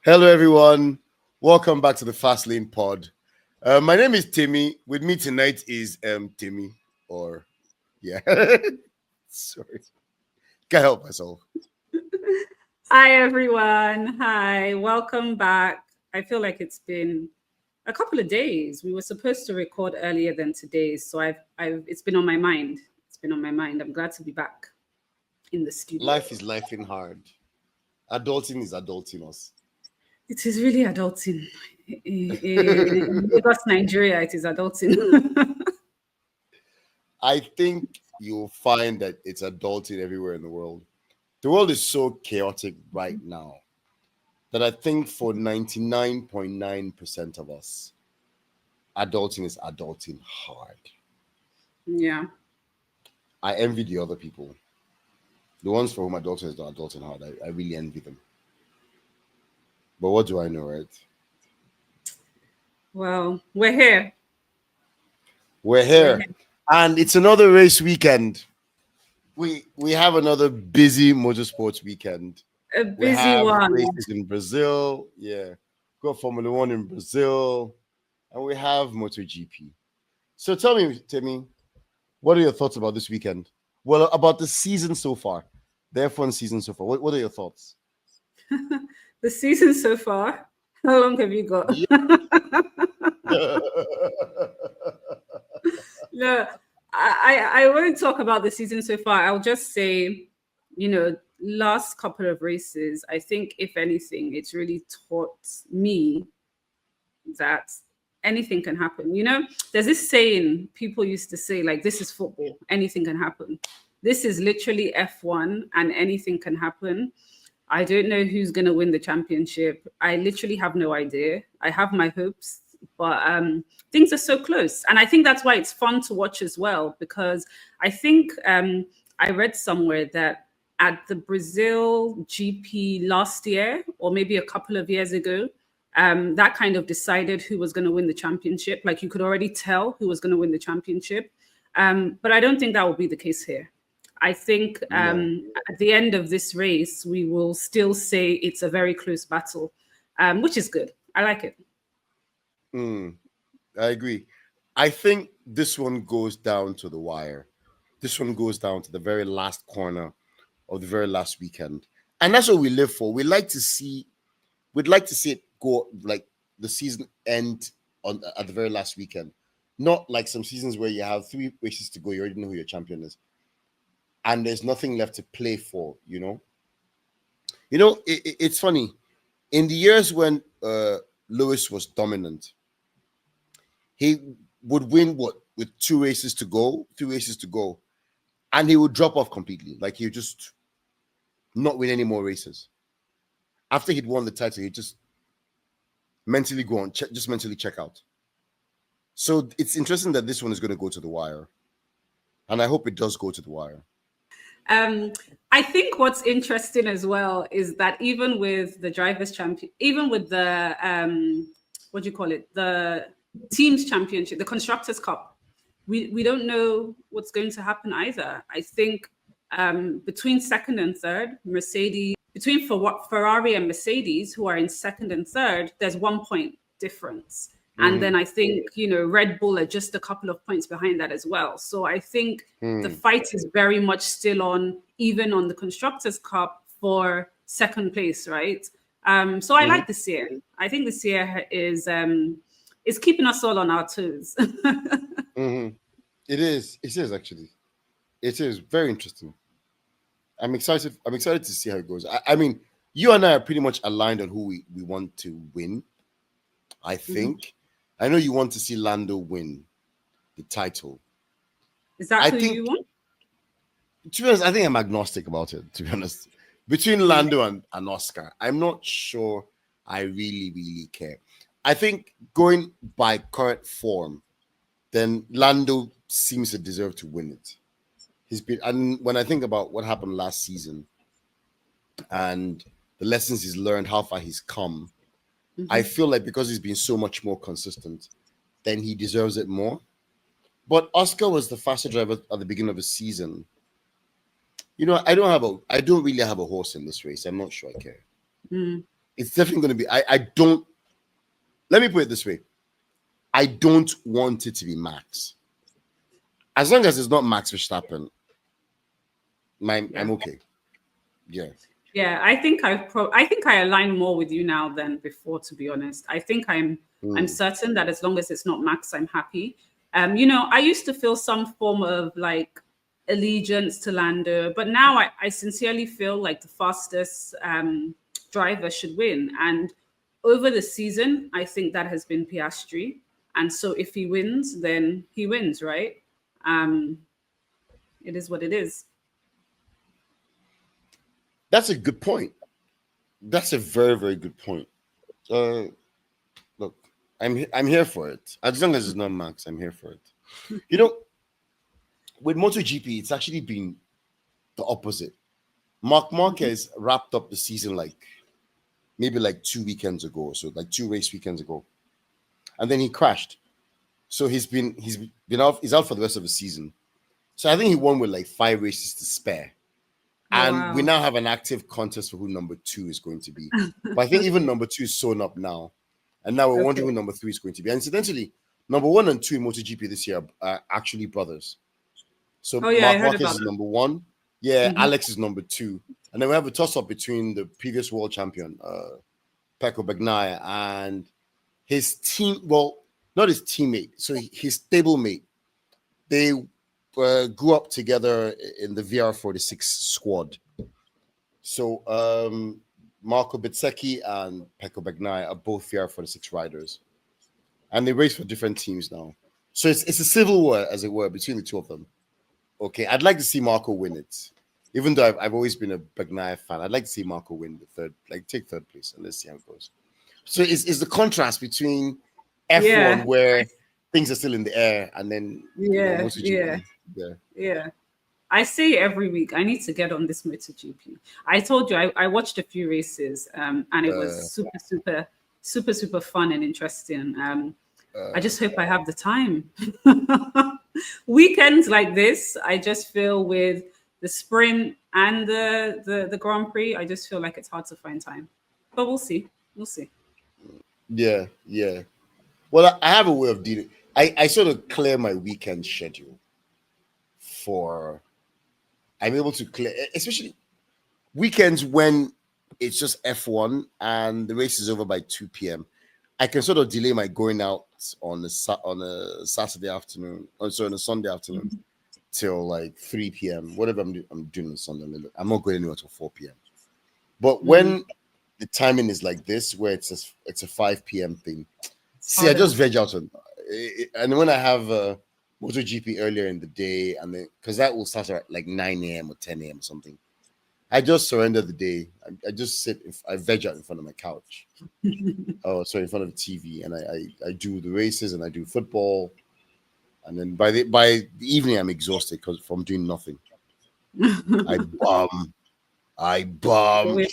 Hello, everyone. Welcome back to the Fast Lane Pod. My name is Temi. With me tonight is Temi, or yeah, sorry, can't help myself. Hi, everyone. Hi, welcome back. I feel like it's been a couple of days. We were supposed to record earlier than today, so it's been on my mind. It's been on my mind. I'm glad to be back in the studio. Life is lifing hard. Adulting is adulting us. It is really adulting. In Lagos, Nigeria, it is adulting. I think you'll find that it's adulting everywhere in the world. The world is so chaotic right now that I think for 99.9% of us, adulting is adulting hard. Yeah. I envy the other people. The ones for whom adulting is not adulting hard, I really envy them. But what do I know, right? Well, we're here. We're We're here. here. And it's another race weekend. We have another busy motorsports weekend. A We busy have one. races in Brazil. Yeah. Got Formula One in Brazil. And we have MotoGP. So tell me, Timmy, what are your thoughts about this weekend? Well, about the season so far. The F1 season so far. What are your thoughts? The season so far. How long have you got? Yeah. No, I won't talk about the season so far. I'll just say, last couple of races, I think if anything, it's really taught me that anything can happen. There's this saying people used to say, like, this is football, anything can happen. This is literally F1 and anything can happen. I don't know who's going to win the championship. I literally have no idea. I have my hopes, but things are so close. And I think that's why it's fun to watch as well, because I think I read somewhere that at the Brazil GP last year, or maybe a couple of years ago, that kind of decided who was going to win the championship. Like, you could already tell who was going to win the championship. But I don't think that will be the case here. I think No. at the end of this race, we will still say it's a very close battle, which is good. I like it. Mm, I agree. I think this one goes down to the wire. This one goes down to the very last corner of the very last weekend. And that's what we live for. We'd like to see it go like the season end on at the very last weekend. Not like some seasons where you have three races to go, you already know who your champion is. And there's nothing left to play for, you know. It's funny. In the years when Lewis was dominant, he would win what with two races to go, three races to go, and he would drop off completely. Like he would just not win any more races. After he'd won the title, he'd just mentally go on, just mentally check out. So it's interesting that this one is going to go to the wire, and I hope it does go to the wire. Um, I think what's interesting as well is that even with the drivers' champion, even with the what do you call it, the teams championship, the constructors' cup, we don't know what's going to happen either. I think between second and third, between Ferrari and Mercedes, who are in second and third, there's 1 point difference. And Mm-hmm. then I think, Red Bull are just a couple of points behind that as well. So I think the Mm. fight is very much still on, even on the Constructors' Cup for second place, right? So I Mm-hmm. like this year. I think this year is keeping us all on our toes. Mm-hmm. It is. It is actually. It is very interesting. I'm excited. I'm excited to see how it goes. I mean, you and I are pretty much aligned on who we want to win. I Mhm. think. I know you want to see Lando win the title. Is that I who you think, want? to be honest, I think I'm agnostic about it. To be honest, between Mm. Lando and Oscar, I'm not sure. I really care. I think going by current form, then Lando seems to deserve to win it. He's been, and when I think about what happened last season and the lessons he's learned, how far he's come, I Mhm. feel like because he's been so much more consistent, then he deserves it more. But Oscar was the faster driver at the beginning of the season. I don't really have a horse in this race. I'm not sure I care. Mm. It's definitely going to be. I don't. Let me put it this way. I don't want it to be Max. As long as it's not Max Verstappen, I'm okay. Yeah. Yeah, I think I think I align more with you now than before, to be honest. I think I'm certain that as long as it's not Max, I'm happy. I used to feel some form of like allegiance to Lando, but now I sincerely feel like the fastest driver should win. And over the season, I think that has been Piastri. And so if he wins, then he wins, right? It is what it is. That's a good point. That's a very, very good point. Look, I'm here for it. As long as it's not Max, I'm here for it. With MotoGP, it's actually been the opposite. Marc Marquez wrapped up the season maybe 2 weekends ago, so like 2 race weekends ago, and then he crashed. So he's out for the rest of the season. So I think he won with 5 races to spare. And we now have an active contest for who number 2 is going to be. But I think even number 2 is sewn up now. And now we're wondering who number 3 is going to be. And incidentally, number 1 and 2 in MotoGP this year are actually brothers. So Marc Marquez is number 1. Yeah, Alex is number 2. And then we have a toss-up between the previous world champion, Pecco Bagnaia, and his team, well, not his teammate, so his stablemate. They grew up together in the VR46 squad. So Marco Bezzecchi and Pecco Bagnaia are both VR46 riders. And they race for different teams now. So it's a civil war, as it were, between the two of them. Okay, I'd like to see Marco win it. Even though I've always been a Bagnaia fan, I'd like to see Marco win the third, take third place, and let's see how it goes. So it's the contrast between F1 where things are still in the air, and then yeah. I say every week I need to get on this MotoGP. I told you I watched a few races, and it was super fun and interesting. I just hope I have the time. Weekends like this, I just feel with the sprint and the Grand Prix, I just feel like it's hard to find time. But we'll see. Yeah. Well, I have a way of dealing. I sort of clear my weekend schedule I'm able to clear, especially weekends when it's just F1 and the race is over by 2 p.m. I can sort of delay my going out on a Saturday afternoon, on a Sunday afternoon till 3 p.m. Whatever I'm doing on Sunday. I'm not going anywhere till 4 p.m. But when the timing is like this, where it's a 5 p.m. thing, I just veg out on. And when I have MotoGP earlier in the day, and then because that will start at 9 a.m. or 10 a.m. or something, I just surrender the day. I just sit. I veg out in front of my couch. In front of the TV, and I do the races and I do football, and then by the evening I'm exhausted from doing nothing. I bum the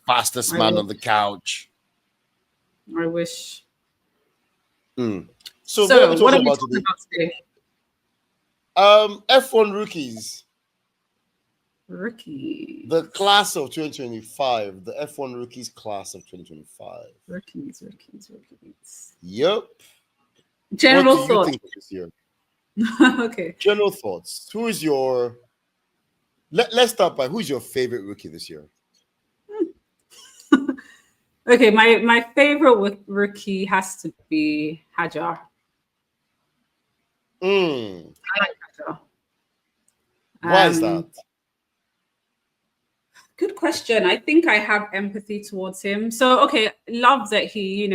fastest man on the couch. I wish. So what are we talking about today? F1 rookies. The class of 2025. The F1 rookies class of 2025. Rookies. Yep. General what do you thoughts. think of this year? Okay. General thoughts. Who is your... Let's start by who's your favorite rookie this year? Okay, my favorite rookie has to be Hajar. I like Hajar. Why is that? Good question. I think I have empathy towards him. So, okay, love that he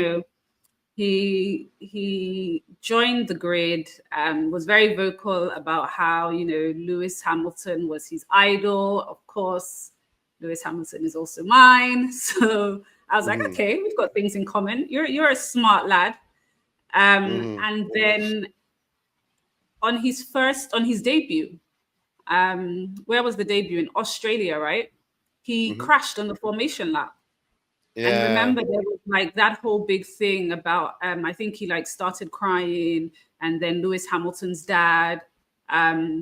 joined the grid and was very vocal about how, Lewis Hamilton was his idol. Of course, Lewis Hamilton is also mine. So I was like, okay, we've got things in common. You're a smart lad. And then on his debut, where was the debut? In Australia, right? He crashed on the formation lap. Yeah. And remember, there was that whole big thing about, I think he started crying, and then Lewis Hamilton's dad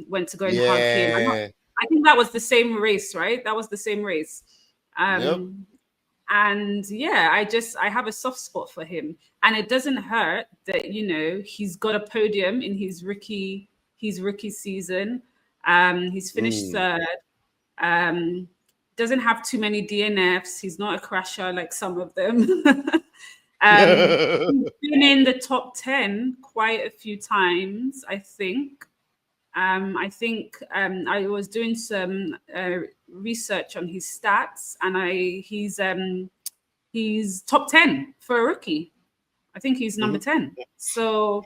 went to go and hug him. I think that was the same race, right? That was the same race. Yep. And yeah, I have a soft spot for him. And it doesn't hurt that, he's got a podium in his rookie season. He's finished third. Doesn't have too many DNFs. He's not a crasher like some of them. He's been in the top 10 quite a few times, I think. I was doing some research on his stats, and he's top 10 for a rookie. I think he's number 10. So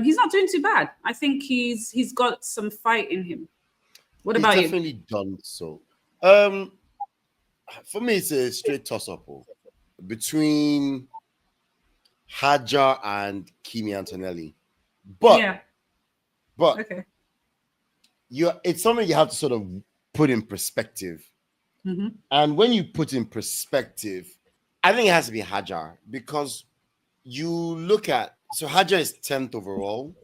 he's not doing too bad. I think he's got some fight in him. What about you? He's definitely done so. For me, it's a straight toss-up between Hadjar and Kimi Antonelli. But okay. It's something you have to sort of put in perspective. And when you put in perspective, I think it has to be Hadjar, because you look at, so Hadjar is 10th overall.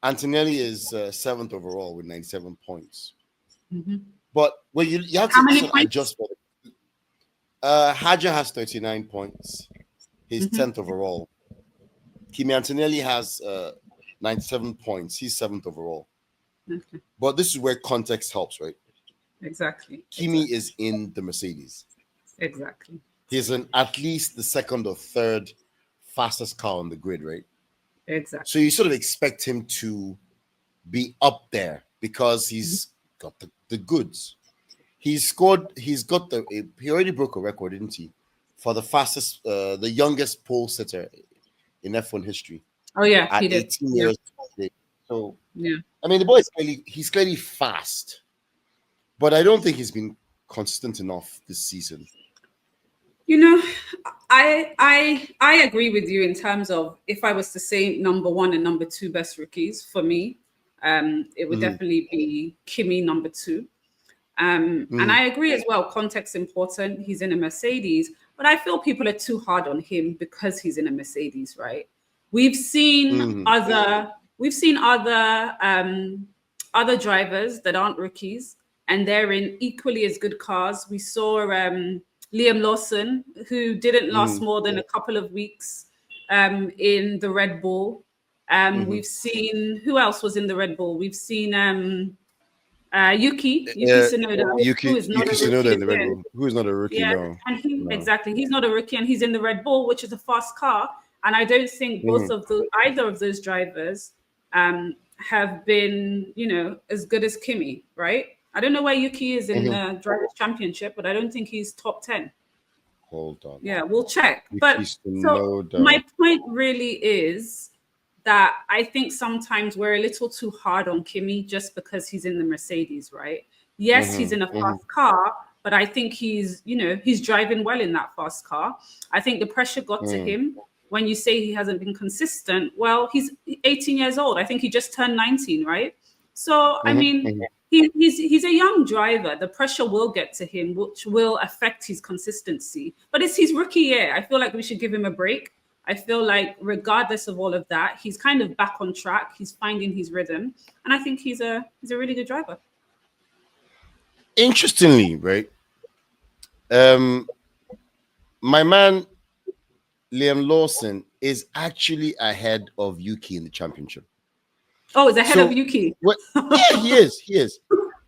Antonelli is 7th overall with 97 points. But when you have to sort of adjust for it. Hadjar has 39 points. He's 10th overall. Kimi Antonelli has 97 points. He's 7th overall. Okay. But this is where context helps, right? Exactly. Kimi is in the Mercedes. Exactly. He's in at least the second or third fastest car on the grid, right? Exactly. So you sort of expect him to be up there because he's got the goods. He already broke a record, didn't he? For the fastest, the youngest pole sitter in F1 history. Oh yeah, at he did. 18 years. So yeah, I mean, the boy is clearly fast, but I don't think he's been consistent enough this season. I agree with you in terms of, if I was to say number 1 and number 2 best rookies for me, it would definitely be Kimi number 2. And I agree as well, context important. He's in a Mercedes, but I feel people are too hard on him because he's in a Mercedes, right? We've seen other drivers that aren't rookies, and they're in equally as good cars. We saw Liam Lawson, who didn't last more than a couple of weeks in the Red Bull. We've seen, who else was in the Red Bull? We've seen Yuki Tsunoda, who is not a rookie in the Red Bull, who is not a rookie. No. And exactly, he's not a rookie, and he's in the Red Bull, which is a fast car. And I don't think either of those drivers have been, as good as Kimi, right? I don't know where Yuki is in the Drivers' Championship, but I don't think he's top 10. Hold on. Yeah, we'll check. But so my point really is that I think sometimes we're a little too hard on Kimi just because he's in the Mercedes, right? Yes, he's in a fast car, but I think he's driving well in that fast car. I think the pressure got to him. When you say he hasn't been consistent, well, he's 18 years old. I think he just turned 19, right? So, I mean, he's a young driver. The pressure will get to him, which will affect his consistency. But it's his rookie year. I feel like we should give him a break. I feel like regardless of all of that, he's kind of back on track. He's finding his rhythm. And I think he's a really good driver. Interestingly, right? My man Liam Lawson is actually ahead of Yuki in the championship. Oh, is ahead of Yuki? Yeah, he is. He's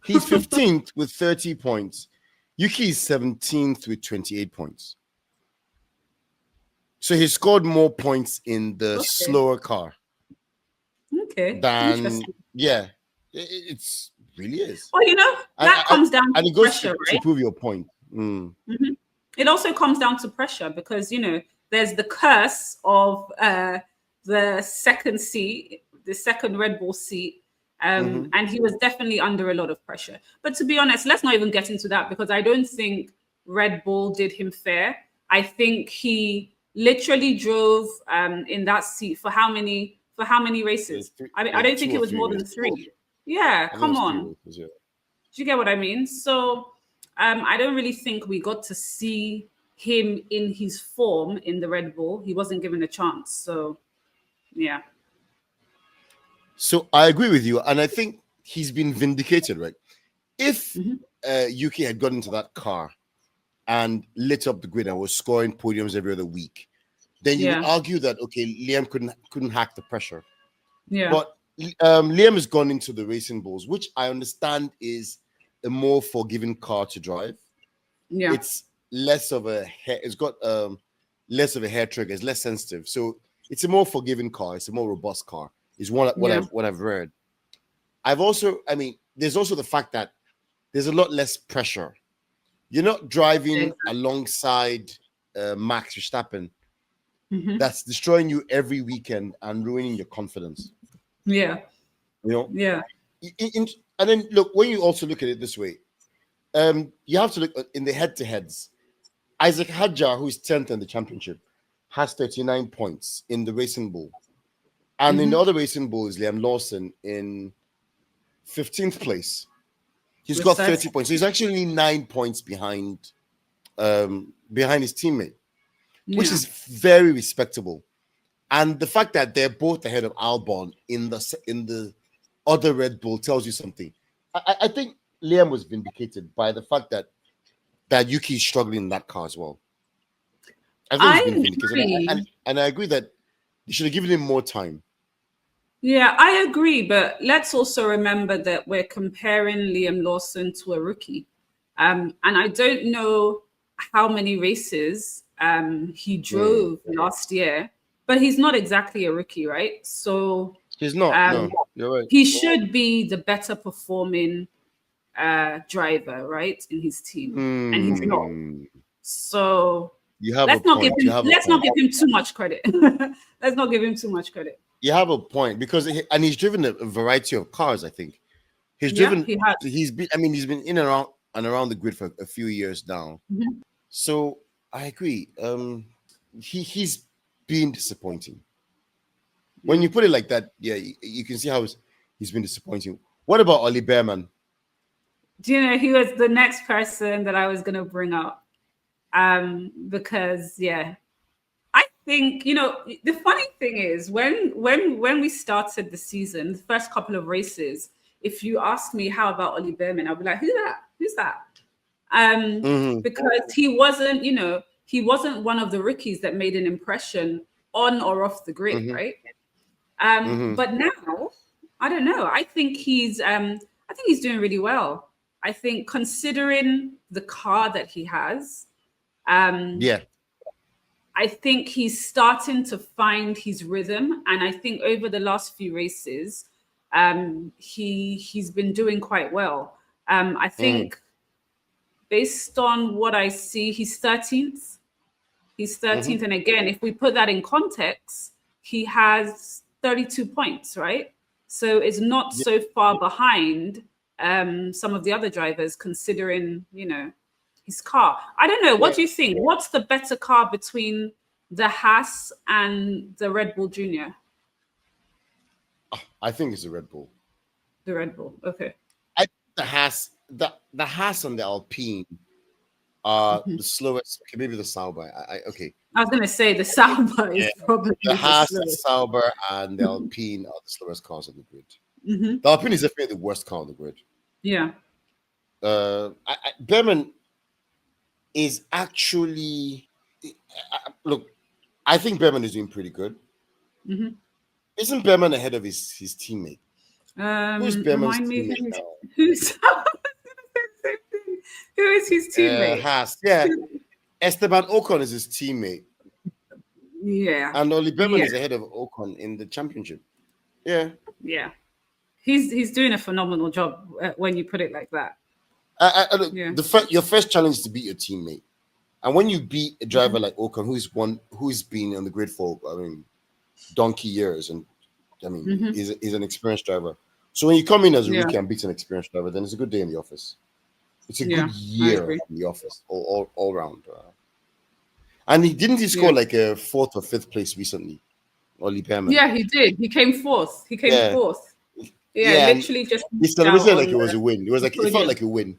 15th with 30 points. Yuki is 17th with 28 points. So he scored more points in the slower car. Okay. Than, yeah, it's really is. Well, that comes down to pressure, right? To prove your point. It also comes down to pressure because, there's the curse of the second seat, the second Red Bull seat. And he was definitely under a lot of pressure. But to be honest, let's not even get into that because I don't think Red Bull did him fair. I think he literally drove in that seat for how many races? I don't think it was more than 3. Yeah, come on. Do you get what I mean? So I don't really think we got to see him in his form in the Red Bull. He wasn't given a chance. So, yeah. So I agree with you. And I think he's been vindicated, right? If Yuki had got into that car and lit up the grid and was scoring podiums every other week, then you would argue that okay, Liam couldn't hack the pressure. Yeah. But Liam has gone into the racing bulls, which I understand is a more forgiving car to drive. Yeah. It's less of a hair, it's got less of a hair trigger, it's less sensitive. So it's a more forgiving car, it's a more robust car, is what I've read. There's also the fact that there's a lot less pressure. You're not driving alongside Max Verstappen that's destroying you every weekend and ruining your confidence. Yeah. You know? Yeah. And then look, when you also look at it this way, you have to look in the head-to-heads. Isaac Hadjar, who's 10th in the championship, has 39 points in the Racing Bull. And in the other Racing Bull is Liam Lawson in 15th place. He's got 30 points. So he's actually 9 points behind his teammate, which is very respectable. And the fact that they're both ahead of Albon in the other Red Bull tells you something. I think Liam was vindicated by the fact that Yuki is struggling in that car as well. I think he's been vindicated. And I agree that they should have given him more time. Yeah, I agree. But let's also remember that we're comparing Liam Lawson to a rookie. And I don't know how many races he drove last year, but he's not exactly a rookie, right? So he's not. No, you're right. He should be the better performing driver, right, in his team, and he's not. So let's not give him too much credit. Let's not give him too much credit. You have a point because he's driven a variety of cars. I think he's driven. He's been in and around the grid for a few years now. So I agree. He's been disappointing. When you put it like that, yeah, you can see how he's been disappointing. What about Ollie Behrman? Do you know, he was the next person that I was going to bring up. Because, I think, the funny thing is when we started the season, the first couple of races, if you asked me how about Ollie Behrman, I'll be like, who's that? Because he wasn't one of the rookies that made an impression on or off the grid, right? But now, I don't know. I think he's doing really well. I think considering the car that he has, I think he's starting to find his rhythm, and I think over the last few races, he's been doing quite well. I think based on what I see, he's 13th. He's 13th, and again, if we put that in context, he has 32 points, right? So it's not so far behind some of the other drivers, considering his car. I don't know. What do you think? What's the better car between the Haas and the Red Bull Junior? I think it's the Red Bull. The Red Bull. Okay. I think the Haas and the Alpine are the slowest. Okay, maybe the Sauber. I was going to say the Sauber is probably the Haas, the Sauber, and the Alpine are the slowest cars on the grid. The Alpine is definitely the worst car on the grid. Yeah. Behrman is actually look. I think Behrman is doing pretty good. Isn't Behrman ahead of his teammate? Who's Behrman's teammate now? Who is his teammate? Haas. Yeah. Esteban Ocon is his teammate. Yeah. And Ollie Behrman is ahead of Ocon in the championship. Yeah. Yeah. He's doing a phenomenal job when you put it like that. Your first challenge is to beat your teammate. And when you beat a driver like Ocon, who's been on the grid for donkey years, and he's an experienced driver. So when you come in as a rookie and beat an experienced driver, then it's a good day in the office. It's a good year in the office, all round. And he score like a 4th or 5th place recently, Ollie Behrman? Yeah, he did. He came 4th. Yeah, literally just. He celebrated like it was a win. It felt like a win.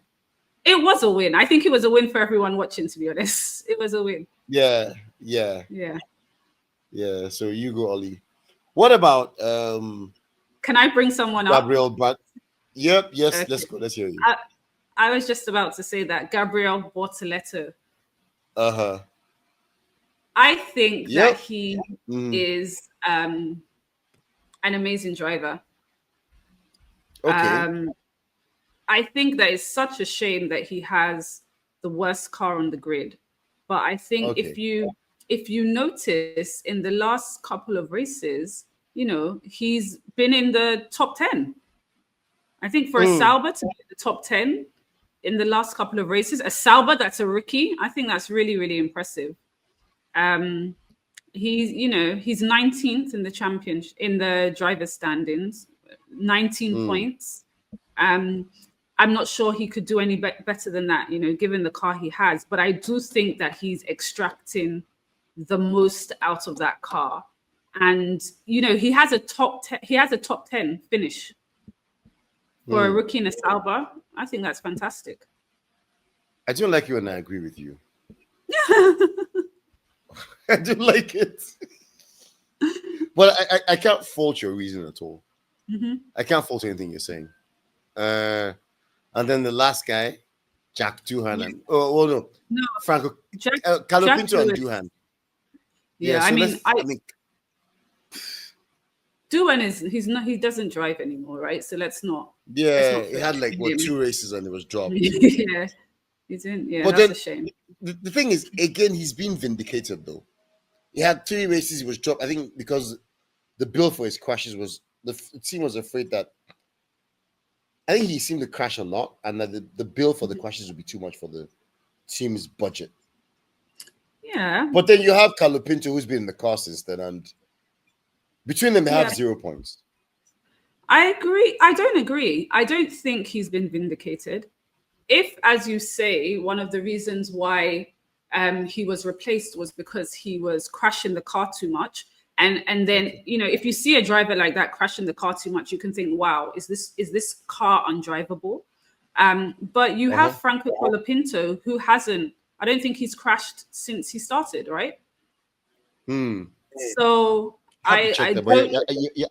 It was a win. I think it was a win for everyone watching, to be honest. It was a win. Yeah. So you go, Ollie. What about can I bring someone up? Gabriel, but yes, okay. Let's go. Let's hear you. I was just about to say that Gabriel Bortoleto Uh-huh. I think that Yep. he is an amazing driver. Okay. I think that it's such a shame that he has the worst car on the grid. But I think Okay. if you notice in the last couple of races, he's been in the top 10. I think for a Sauber to be in the top 10 in the last couple of races, a Sauber that's a rookie, I think that's really, really impressive. He's 19th in the championship in the driver's standings, 19 points. I'm not sure he could do any better than that, given the car he has. But I do think that he's extracting the most out of that car, and he has a top 10 finish for a rookie in a Sauber. I think that's fantastic. I don't like you, and I agree with you. I do like it. But I can't fault your reason at all. I can't fault anything you're saying. And then the last guy, Jack Doohan. No, Franco, Calopinto and Doohan. Yeah, so Doohan he doesn't drive anymore, right? So let's not. Yeah, he had like 2 races and it was dropped. Yeah, he didn't. Yeah, but that's then, a shame. The thing is, again, he's been vindicated though. He had 3 races, he was dropped. I think because the bill for his crashes was the team was afraid that. I think he seemed to crash a lot, and that the bill for the crashes would be too much for the team's budget. Yeah. But then you have Calopinto, who's been in the car since then, and between them, they have 0 points. I agree. I don't agree. I don't think he's been vindicated. If, as you say, one of the reasons why he was replaced was because he was crashing the car too much. And then, if you see a driver like that crashing the car too much, you can think, wow, is this car undrivable? But you have Franco Colapinto, who I don't think he's crashed since he started, right? So I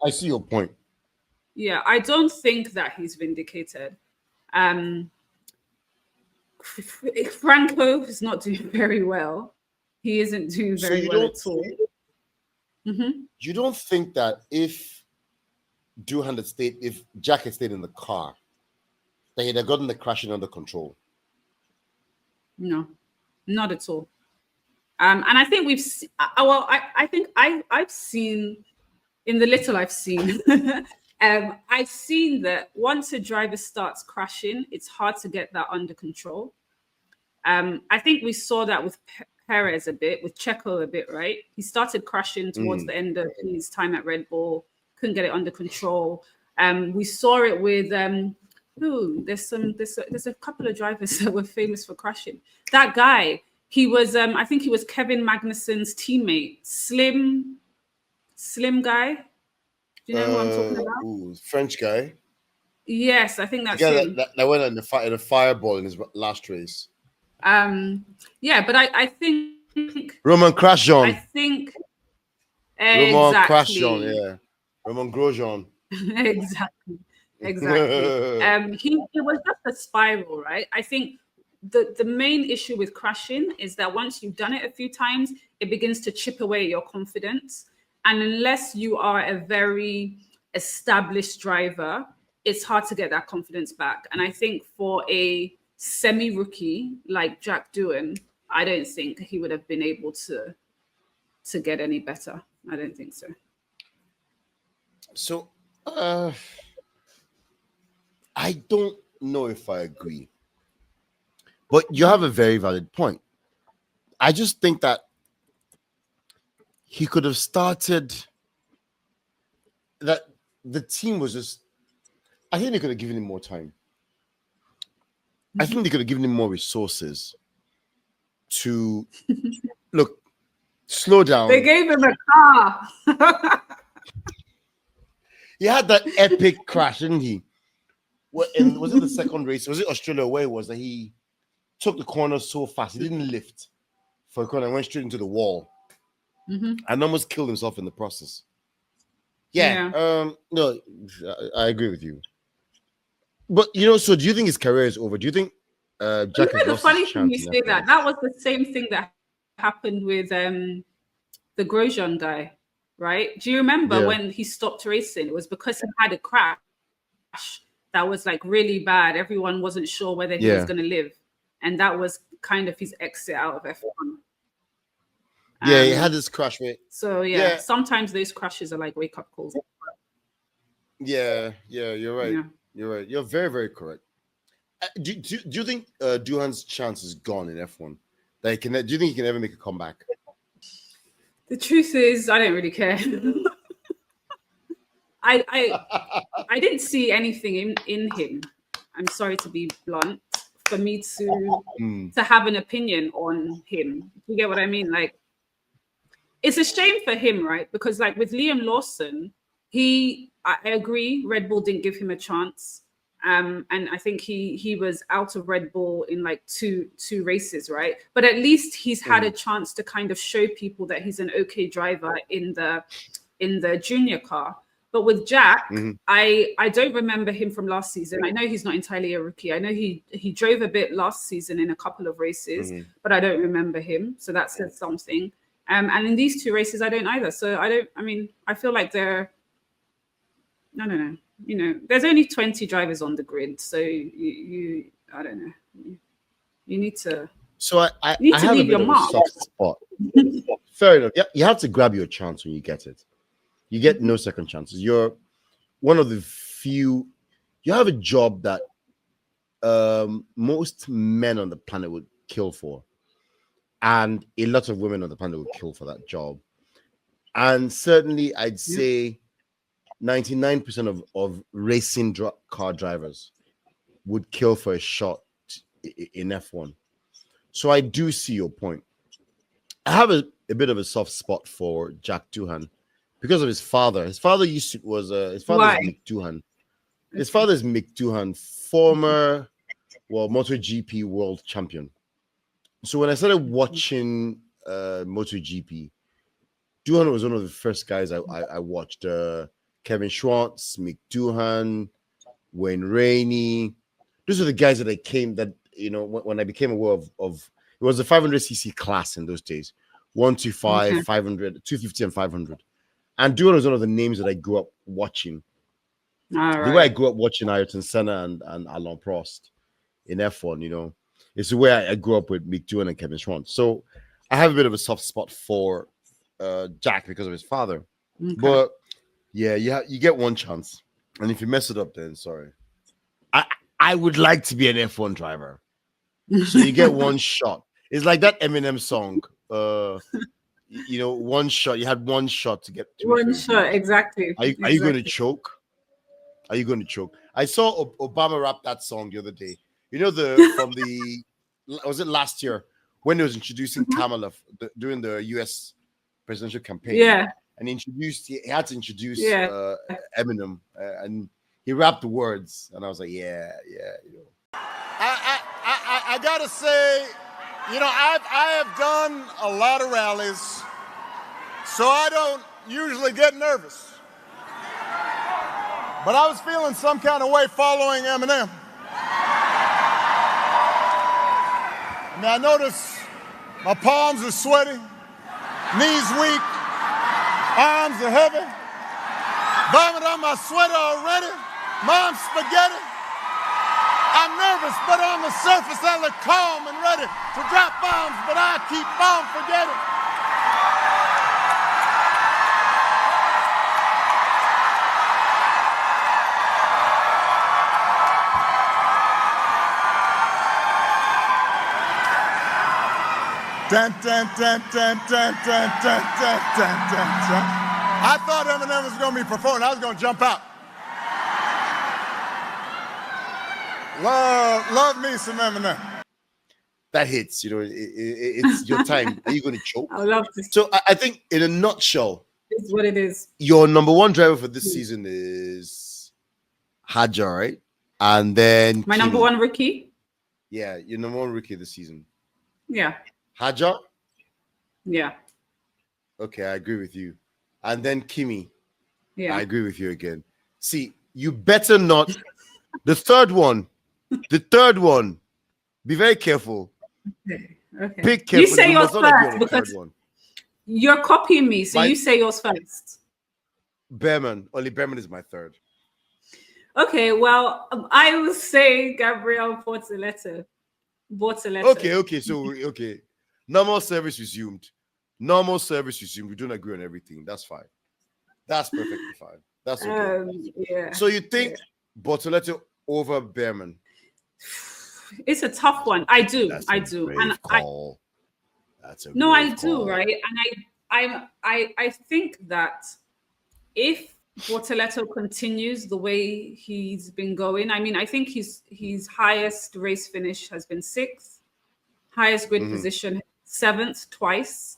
see your point. Yeah, I don't think that he's vindicated. Franco is not doing very well. He isn't doing very well at all. You don't think that if Jack had stayed in the car, that he'd have gotten the crashing under control? No, not at all. And I think I've seen, in the little I've seen, I've seen that once a driver starts crashing, it's hard to get that under control. I think we saw that with Perez a bit, with Checo a bit, right? He started crashing towards the end of his time at Red Bull, couldn't get it under control. We saw it with there's a couple of drivers that were famous for crashing. That guy, he was I think he was Kevin Magnussen's teammate, slim guy. Do you know who I'm talking about? French guy. Yes, I think that's the guy him. That went in a fireball in his last race. Yeah, but I think Roman Grosjean. I think Roman Grosjean, yeah. Roman Grosjean. Exactly. It was just a spiral, right? I think the main issue with crashing is that once you've done it a few times, it begins to chip away at your confidence. And unless you are a very established driver, it's hard to get that confidence back. And I think for a semi-rookie like Jack Doohan, I don't think he would have been able to get any better. I don't think so. So, I don't know if I agree. But you have a very valid point. I just think that he could have started, that the team was just, I think they could have given him more time. I think they could have given him more resources to, look, slow down. They gave him a car. He had that epic crash, didn't he? Was it the second race? Was it Australia where it was that he took the corner so fast? He didn't lift for a corner and went straight into the wall. And almost killed himself in the process. Yeah. No, I agree with you. But, so do you think his career is over? Do you think Jack has lost his chance? The funny thing you say that was the same thing that happened with the Grosjean guy, right? Do you remember when he stopped racing? It was because he had a crash that was like really bad. Everyone wasn't sure whether he was going to live, and that was kind of his exit out of F1. Yeah, he had this crash, mate. So sometimes those crashes are like wake-up calls. Yeah, you're right. Yeah. You're right. You're very, very correct. Do you think Duhan's chance is gone in F1? Do you think he can ever make a comeback? The truth is, I don't really care. I didn't see anything in him. I'm sorry to be blunt, for me to have an opinion on him. You get what I mean? Like, it's a shame for him, right? Because like with Liam Lawson, I agree, Red Bull didn't give him a chance. And I think he was out of Red Bull in like two races, right? But at least he's had a chance to kind of show people that he's an okay driver in the junior car. But with Jack, I don't remember him from last season. I know he's not entirely a rookie. I know he drove a bit last season in a couple of races, but I don't remember him. So that says something. And in these two races, I don't either. So I feel like they're, no. You know, there's only 20 drivers on the grid. So you I don't know. You need to. So I have leave your mark. Soft spot. Fair enough. Yeah, you have to grab your chance when you get it. You get no second chances. You're one of the few. You have a job that most men on the planet would kill for, and a lot of women on the planet would kill for that job. And certainly, I'd say 99% of racing car drivers would kill for a shot in F1. So I do see your point. I have a bit of a soft spot for Jack Doohan because of his father. His father his father's Mick Doohan. His father's Mick Doohan, former MotoGP world champion. So when I started watching MotoGP, Doohan was one of the first guys I watched. Kevin Schwartz, Mick Doohan, Wayne Rainey. Those are the guys that when I became aware of it was the 500cc class in those days. 125, 500, 250 and 500. And Doohan was one of the names that I grew up watching. The way I grew up watching Ayrton Senna and Alain Prost in F1, it's the way I grew up with Mick Doohan and Kevin Schwartz. So I have a bit of a soft spot for Jack because of his father. But yeah, you get one chance, and if you mess it up, then sorry. I would like to be an F1 driver, so you get one shot. It's like that Eminem song, one shot. You had one shot to get to one shot, exactly. Are you going to choke? Are you going to choke? I saw Obama rap that song the other day. Was it last year when he was introducing Kamala during the U.S. presidential campaign? Yeah. And he had to introduce Eminem, and he rapped the words, and I was like, I gotta say, I have done a lot of rallies, so I don't usually get nervous. But I was feeling some kind of way following Eminem. I notice my palms are sweaty, knees weak, arms are heavy, vomit on my sweater already, mom's spaghetti. I'm nervous, but on the surface I look calm and ready to drop bombs, but I keep on forgetting. Dun, dun, dun, dun, dun, dun, dun, dun, dun, dun, dun. I thought Eminem was going to be performing. I was going to jump out. Love me some Eminem. That hits, it's your time. Are you going to choke? I love this. So I think in a nutshell, it's what it is. Your number one driver for this season is Hadjar, right? And then my number one rookie? Yeah, your number one rookie this season. Yeah. Hadjar? Yeah. Okay, I agree with you. And then Kimi. Yeah. I agree with you again. See, you better not. The third one. Be very careful. Okay. Pick You carefully. say We yours must not agree first on the third because one. you're copying me. So My- you say yours first. Behrman. Only Behrman is my third. Okay. Well, I will say Gabriel Bortoleto. Okay. So, okay. Normal service resumed. Normal service resumed. We don't agree on everything. That's fine. That's perfectly fine. That's okay. Yeah. So you think Bortoleto over Behrman? It's a tough one. I do. That's I a do. brave And call. That's a no, I brave do, call. right? And I think that if Bortoleto continues the way he's been going, I mean, I think his highest race finish has been 6th, highest grid position 7th twice.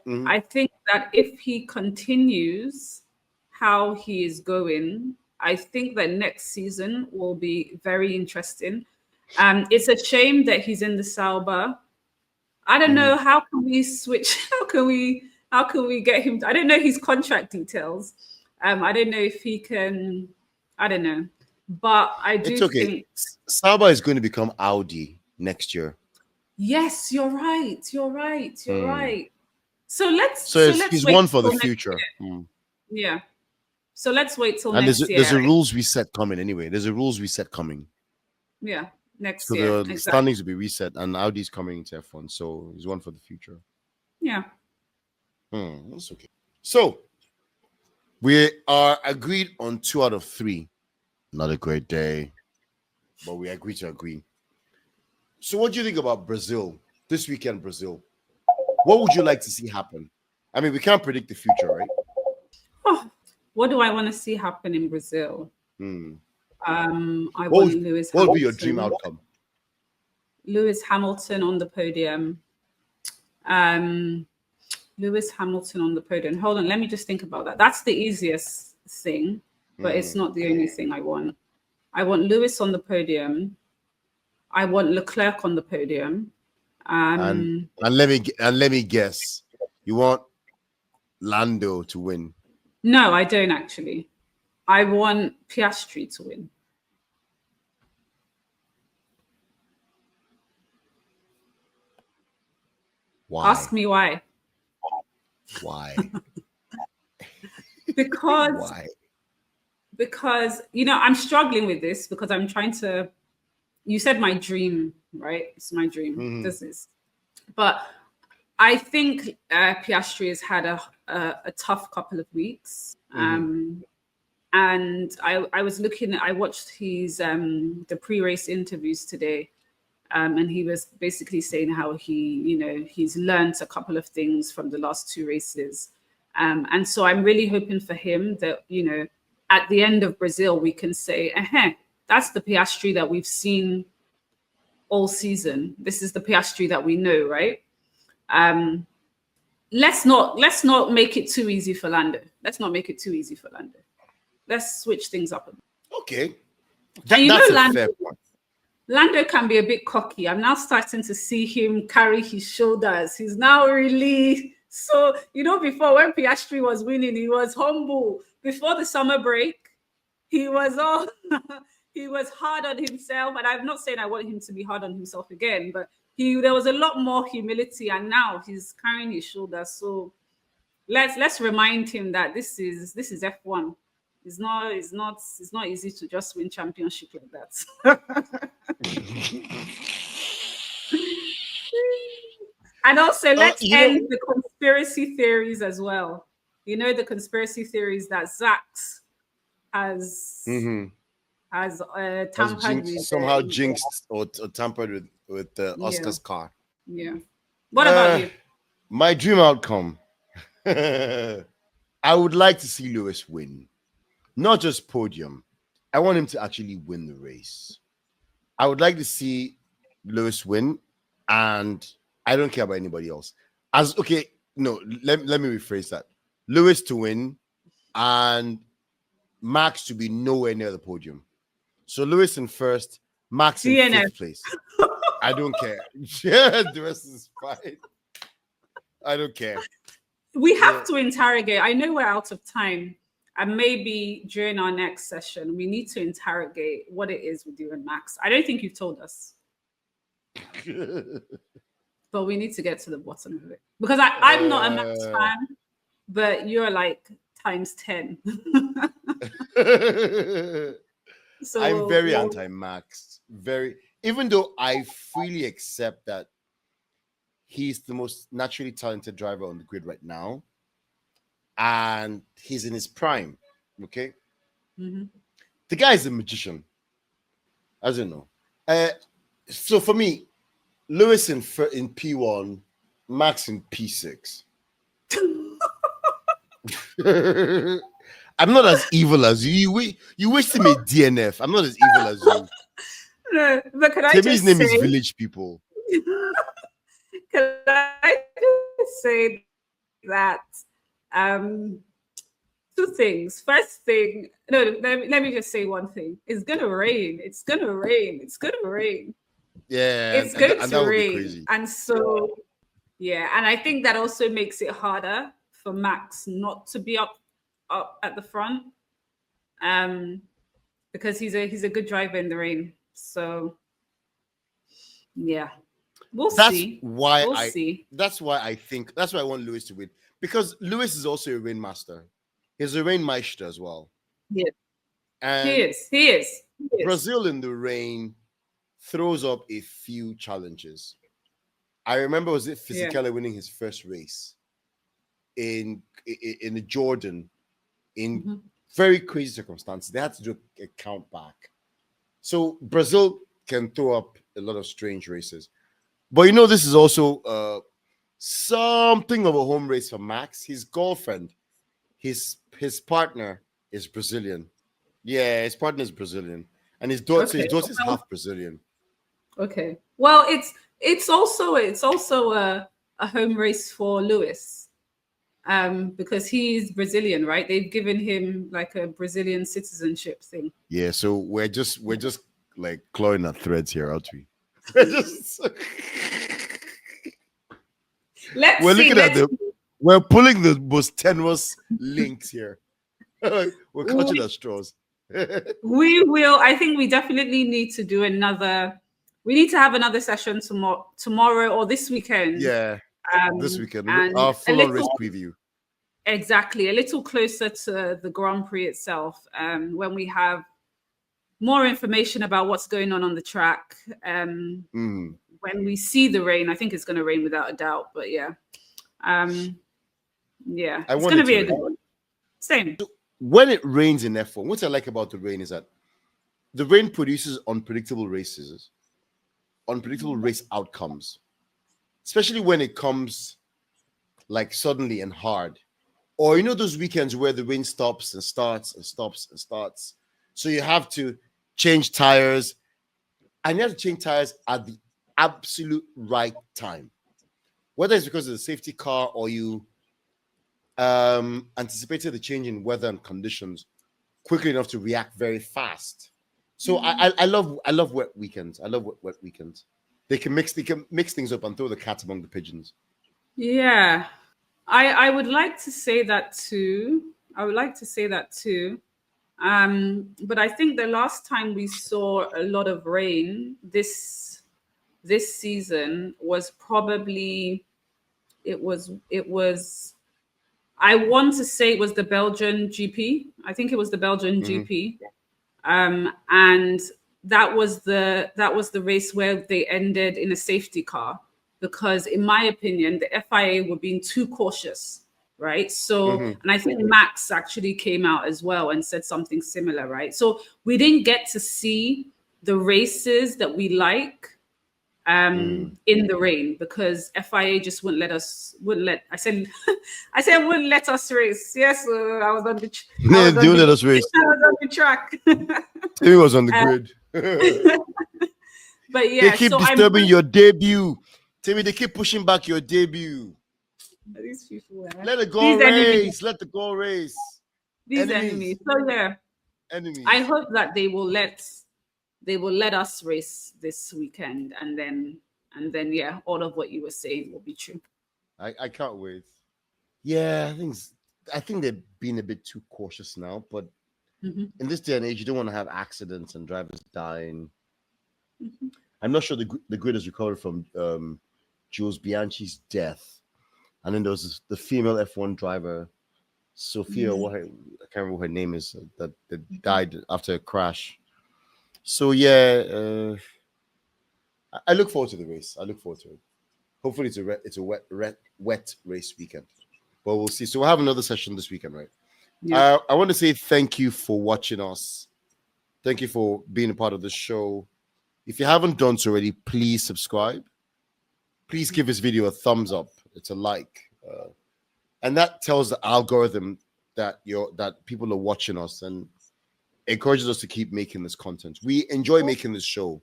I think that if he continues how he is going, I think that next season will be very interesting. It's a shame that he's in the Sauber. I don't know, how can we switch? How can we get him? I don't know his contract details. I don't know if he can. I don't know, but I do It's okay. think. Sauber is going to become Audi next year. Yes, you're right. You're right. You're right. So let's. So he's wait one for the till next future. year. Yeah. So let's wait till And next year. there's a rules reset coming anyway. There's a rules reset coming. Yeah, next So year. the Exactly. standings will be reset, and Audi's coming into F1. So he's one for the future. Yeah. That's okay. So we are agreed on 2 out of 3. Not a great day, but we agree to agree. So what do you think about Brazil this weekend? Brazil, what would you like to see happen? I mean, we can't predict the future, right? Oh, what do I want to see happen in Brazil? I What want would, Lewis. what would be your Hamilton. dream outcome? Lewis Hamilton on the podium. Lewis Hamilton on the podium. Hold on, let me just think about that. That's the easiest thing, but it's not the only thing I want. I want Lewis on the podium. I want Leclerc on the podium. And let me guess, you want Lando to win? No, I don't actually. I want Piastri to win. Why? Ask me why. Why? Because Why? because I'm struggling with this because I'm trying to. You said my dream, right? It's my dream. This is, but I think Piastri has had a tough couple of weeks. And I was looking. I watched his the pre-race interviews today, and he was basically saying how he's learned a couple of things from the last 2 races. And so I'm really hoping for him that, at the end of Brazil, we can say, that's the Piastri that we've seen all season. This is the Piastri that we know, right? Let's not make it too easy for Lando. Let's not make it too easy for Lando. Let's switch things up a bit. Okay. And That's a fair point. Lando can be a bit cocky. I'm now starting to see him carry his shoulders. He's now really so, before when Piastri was winning, he was humble. Before the summer break, he was all he was hard on himself. And I'm not saying I want him to be hard on himself again, but there was a lot more humility, and now he's carrying his shoulders. So let's remind him that this is F1. It's not easy to just win championship like that. And also, let's end the conspiracy theories as well. The conspiracy theories that Zax has tampered with. Somehow jinxed or tampered with Oscar's car. Yeah. What about you? My dream outcome. I would like to see Lewis win. Not just podium. I want him to actually win the race. I would like to see Lewis win, and I don't care about anybody else. Let me rephrase that. Lewis to win, and Max to be nowhere near the podium. So Lewis in first, Max in fifth place. I don't care. Yeah, the rest is fine. I don't care. We have to interrogate. I know we're out of time. And maybe during our next session, we need to interrogate what it is with you and Max. I don't think you've told us. but we need to get to the bottom of it because I'm not a Max fan, but you're like times 10. So I'm very anti-Max. Very, even though I freely accept that he's the most naturally talented driver on the grid right now, and he's in his prime. Okay, the guy is a magician. I don't know. So for me, Lewis in P1, Max in P6. I'm not as evil as you. You wish to make DNF. I'm not as evil as you. No, but can I Temi's just name say, is Village People. Can I just say that two things. First thing, no, let me just say one thing. It's gonna rain. It's gonna rain. It's gonna rain. Yeah, It's going and to that would be rain. crazy. And so, yeah, and I think that also makes it harder for Max not to be up at the front, because he's a good driver in the rain. So, yeah, we'll see. We'll see. That's why I want Lewis to win, because Lewis is also a rain master. He's a rain maestro as well. Yeah, And he is. Brazil in the rain throws up a few challenges. I remember, was it Fisichella winning his first race in the Jordan in very crazy circumstances. They had to do a count back. So Brazil can throw up a lot of strange races. But you know, this is also something of a home race for Max. His girlfriend, his partner is Brazilian. Yeah, his partner is Brazilian. And his daughter is half Brazilian. Okay. Well, it's also a home race for Lewis, because he's Brazilian, right? They've given him like a Brazilian citizenship thing. Yeah. So we're just like clawing at threads here, aren't we? We're pulling the most tenuous links here. We're clutching at straws. We will. I think we definitely need to do another. We need to have another session tomorrow or this weekend. Yeah, this weekend. And our full-on race preview. Exactly, a little closer to the Grand Prix itself, when we have more information about what's going on the track. When we see the rain, I think it's going to rain without a doubt. But yeah, yeah, it's going to be a good one. Same. So when it rains in F1, what I like about the rain is that the rain produces unpredictable races, unpredictable race outcomes, especially when it comes like suddenly and hard. Or you know those weekends where the rain stops and starts and stops and starts. So you have to change tires, and you have to change tires at the absolute right time. Whether it's because of the safety car or you anticipated the change in weather and conditions quickly enough to react very fast. So I love wet weekends. I love wet weekends. They can mix things up and throw the cat among the pigeons. Yeah. I would like to say that too. But I think the last time we saw a lot of rain this season was probably I want to say it was the Belgian GP. I think it was the Belgian GP. And that was the race where they ended in a safety car, because in my opinion, the FIA were being too cautious, right? So, and I think Max actually came out as well and said something similar, right? So we didn't get to see the races that we like in the rain, because FIA just wouldn't let us race. Yes, I was on the let us race. I was on the track. He was on the grid. But yeah, they keep disturbing your debut. Timmy, they keep pushing back your debut. These people, let it go race. Let the go race. These enemies. So yeah, enemies. I hope that they will let us race this weekend, and then yeah, all of what you were saying will be true. I can't wait. Yeah, I think they're being a bit too cautious now, but in this day and age, you don't want to have accidents and drivers dying. I'm not sure the grid has recovered from Jules Bianchi's death. And then there was the female F1 driver, Sophia, I can't remember what her name is, that died after a crash. So yeah, I look forward to the race. I look forward to it. Hopefully it's a wet race weekend, but we'll see. So we'll have another session this weekend, right? Yeah. I want to say thank you for watching us. Thank you for being a part of the show. If you haven't done so already, please subscribe. Please give this video a thumbs up. It's a like, and that tells the algorithm that people are watching us and encourages us to keep making this content. We enjoy making this show,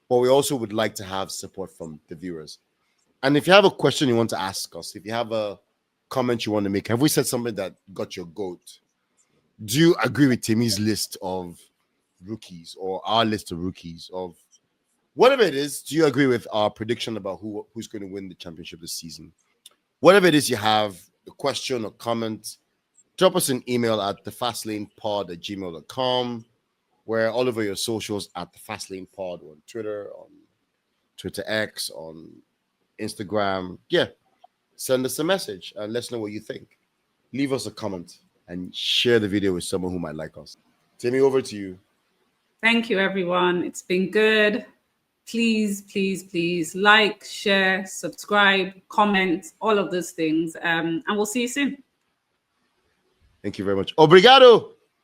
but we also would like to have support from the viewers. And if you have a question you want to ask us, if you have a comment you want to make, have we said something that got your goat? Do you agree with Temi's list of rookies or our list of rookies, of whatever it is? Do you agree with our prediction about who's going to win the championship this season? Whatever it is you have, a question or comment, drop us an email at thefastlanepod@gmail.com. We're all over your socials at the Fastlane Pod, on Twitter X, on Instagram. Yeah, send us a message and let us know what you think. Leave us a comment and share the video with someone who might like us. Temi, over to you. Thank you, everyone. It's been good. Please, please, please like, share, subscribe, comment, all of those things. And we'll see you soon. Thank you very much. Obrigado.